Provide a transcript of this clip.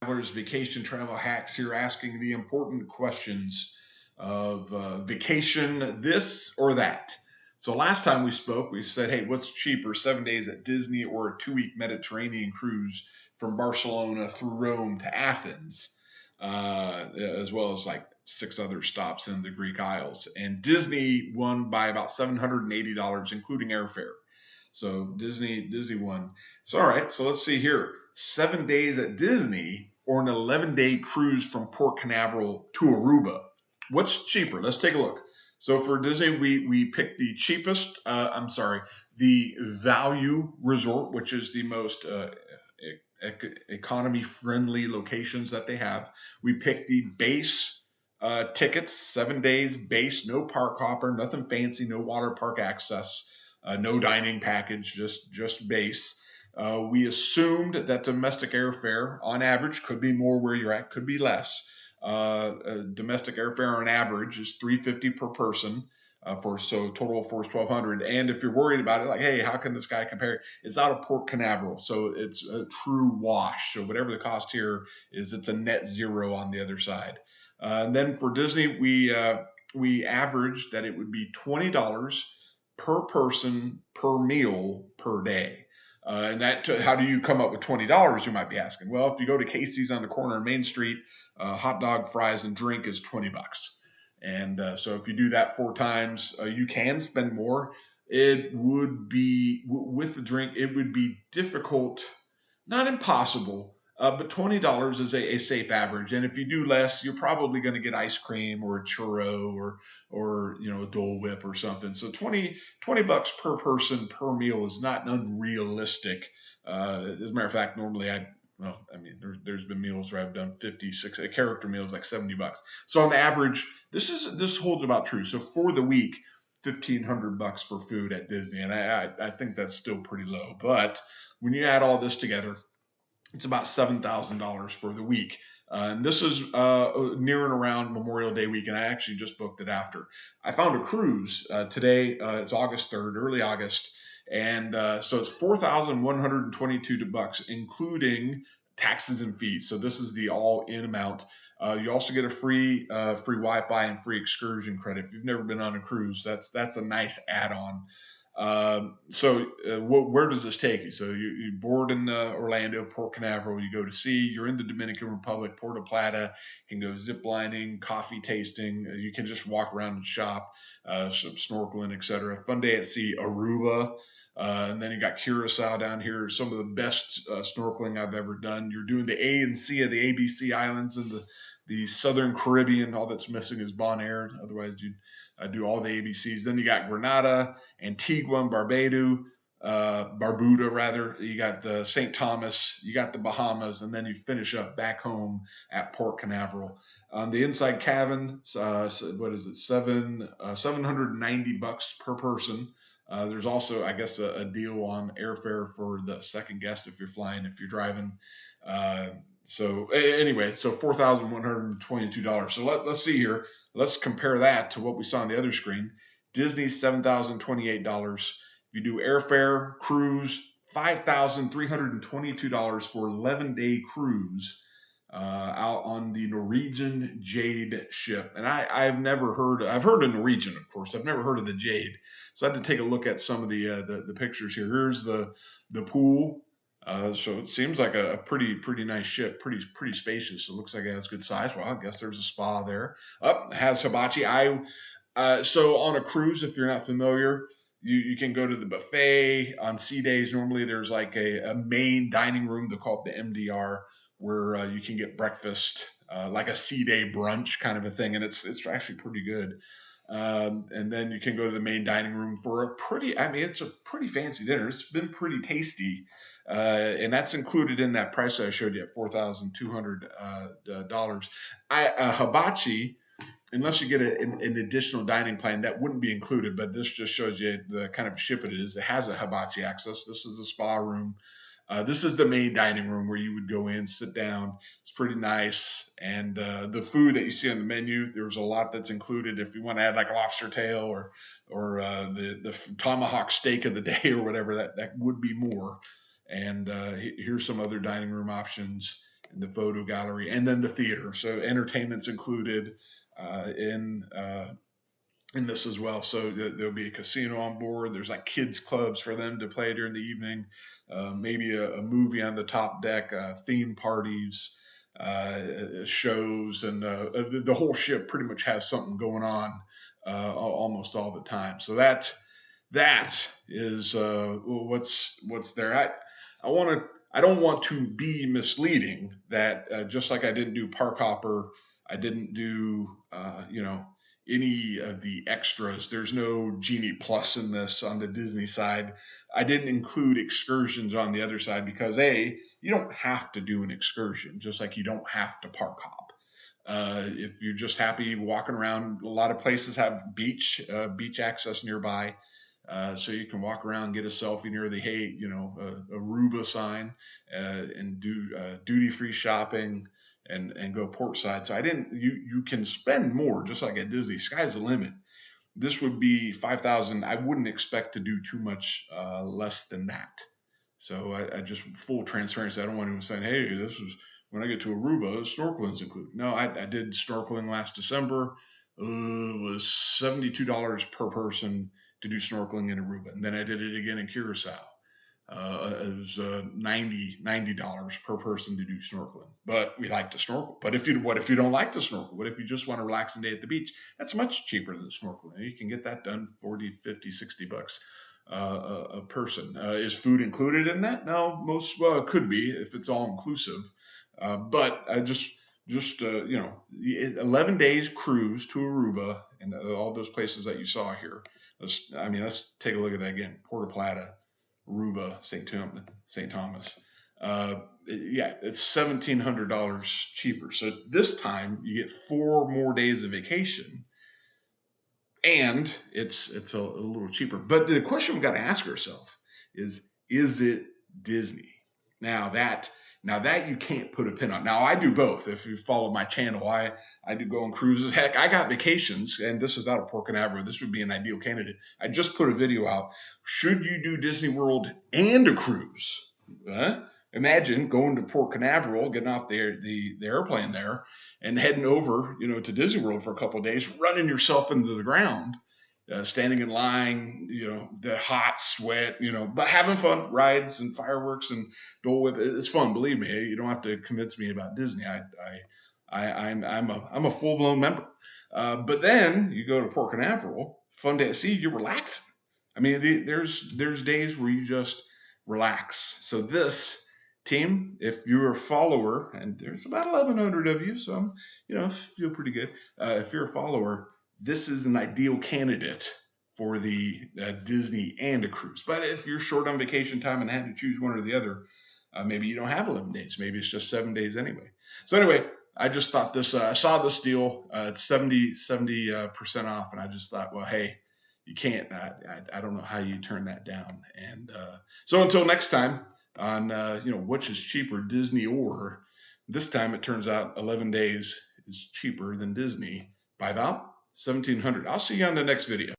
Travelers Vacation Travel Hacks here, asking the important questions of vacation, this or that. So last time we spoke, we said, hey, what's cheaper, 7 days at Disney or a 2 week Mediterranean cruise from Barcelona through Rome to Athens, as well as like six other stops in the Greek Isles. And Disney won by about $780, including airfare. So Disney won. So all right, so let's see here. 7 days at Disney or an 11-day cruise from Port Canaveral to Aruba. What's cheaper? Let's take a look. So for Disney, we picked the cheapest. The value resort, which is the most economy friendly locations that they have. We picked the base tickets, 7 days base, no park hopper, nothing fancy, no water park access, no dining package, just base. We assumed that domestic airfare, on average, could be more where you're at, could be less. Domestic airfare on average is $350 per person. So total for 1,200. And if you're worried about it, like, hey, how can this guy compare? It's out of Port Canaveral, so it's a true wash. So whatever the cost here is, it's a net zero on the other side. And then for Disney, we averaged that it would be $20 per person per meal per day. How do you come up with $20? You might be asking. Well, if you go to Casey's on the corner of Main Street, hot dog, fries, and drink is $20. And so if you do that 4 times, you can spend more. It would be with the drink. It would be difficult, not impossible, but $20 is a safe average. And if you do less, you're probably going to get ice cream or a churro or a Dole Whip or something. So twenty bucks per person per meal is not unrealistic. As a matter of fact, normally there's been meals where I've done 56 a character meal is like $70. So on the average, this holds about true. So for the week, $1,500 for food at Disney, and I think that's still pretty low. But when you add all this together, it's about $7,000 for the week. And this is near and around Memorial Day weekend. I actually just booked it after. I found a cruise today. It's August 3rd, early August. And so it's $4,122, including taxes and fees. So this is the all-in amount. You also get a free Wi-Fi and free excursion credit. If you've never been on a cruise, that's a nice add-on. Where does this take you? So you board in Orlando, Port Canaveral. You go to sea. You're in the Dominican Republic, Puerto Plata. You can go zip lining, coffee tasting. You can just walk around and shop, some snorkeling, etc. Fun day at sea. Aruba. And then you got Curacao down here. Some of the best snorkeling I've ever done. You're doing the A and C of the ABC Islands and the Southern Caribbean. All that's missing is Bonaire. Otherwise, you'd do all the ABCs. Then you got Grenada, Antigua and Barbuda rather. You got the St. Thomas, you got the Bahamas, and then you finish up back home at Port Canaveral. On the inside cabin, what is it? $790 per person. There's also, I guess, a deal on airfare for the second guest if you're flying, if you're driving. Anyway, so $4,122. So let's see here. Let's compare that to what we saw on the other screen. Disney's $7,028. If you do airfare, cruise, $5,322 for 11-day cruise out on the Norwegian Jade ship. And I've heard of Norwegian, of course. I've never heard of the Jade. So I had to take a look at some of the pictures here. Here's the pool. So it seems like a pretty nice ship, pretty spacious. It looks like it has good size. Well, I guess there's a spa there. It has hibachi. So on a cruise, if you're not familiar, you can go to the buffet on sea days. Normally, there's like a main dining room. They call it the MDR, where you can get breakfast, like a sea day brunch kind of a thing, and it's actually pretty good. And then you can go to the main dining room for it's a pretty fancy dinner. It's been pretty tasty. And that's included in that price I showed you at $4,200. Hibachi, unless you get an additional dining plan, that wouldn't be included. But this just shows you the kind of ship it is. It has a hibachi access. This is the spa room. This is the main dining room where you would go in, sit down. It's pretty nice. And the food that you see on the menu, there's a lot that's included. If you want to add like lobster tail or the tomahawk steak of the day or whatever, that would be more. And here's some other dining room options. the photo gallery, and then the theater. So entertainment's included in this as well. So there'll be a casino on board. There's like kids clubs for them to play during the evening. Maybe a movie on the top deck, theme parties, shows, and the whole ship pretty much has something going on almost all the time. So that is what's there. I don't want to be misleading. That just like I didn't do park hopper, I didn't do any of the extras. There's no Genie Plus in this on the Disney side. I didn't include excursions on the other side because you don't have to do an excursion, just like you don't have to park hop. If you're just happy walking around, a lot of places have beach access nearby. So you can walk around, get a selfie near the Aruba sign, and do duty free shopping and go port side. So I didn't. You can spend more, just like at Disney. Sky's the limit. This would be 5,000. I wouldn't expect to do too much less than that. So I just full transparency. I don't want anyone saying, "Hey, this was when I get to Aruba, snorkeling's included." No, I did snorkeling last December. It was $72 per person to do snorkeling in Aruba, and then I did it again in Curacao. It was $90 per person to do snorkeling, but we like to snorkel. But what if you don't like to snorkel? What if you just want to relax and day at the beach? That's much cheaper than snorkeling. You can get that done 40, 50, 60 bucks a person. Is food included in that? No, it could be if it's all inclusive. But I just 11 days cruise to Aruba and all those places that you saw here. Let's take a look at that again. Puerto Plata, Aruba, St. Thomas. It's $1,700 cheaper. So this time you get 4 more days of vacation, and it's a little cheaper. But the question we got to ask ourselves is it Disney? Now that you can't put a pin on. Now I do both. If you follow my channel, I do go on cruises. Heck, I got vacations, and this is out of Port Canaveral. This would be an ideal candidate. I just put a video out. Should you do Disney World and a cruise? Imagine going to Port Canaveral, getting off the airplane there, and heading over, to Disney World for a couple of days, running yourself into the ground. Standing in line, the hot sweat, but having fun, rides and fireworks and Dole Whip. It's fun, believe me. You don't have to convince me about Disney. I'm a full blown member. But then you go to Port Canaveral, fun day at sea. You're relaxing. I mean, there's days where you just relax. So this team, if you're a follower, and there's about 1,100 of you, so feel pretty good. If you're a follower, this is an ideal candidate for the Disney and a cruise. But if you're short on vacation time and had to choose one or the other, maybe you don't have 11 days. Maybe it's just 7 days anyway. So anyway, I just thought I saw this deal. It's 70% off. And I just thought, well, hey, you can't, I don't know how you turn that down. And so until next time on, which is cheaper, Disney or this time it turns out 11 days is cheaper than Disney by about 1,700. I'll see you on the next video.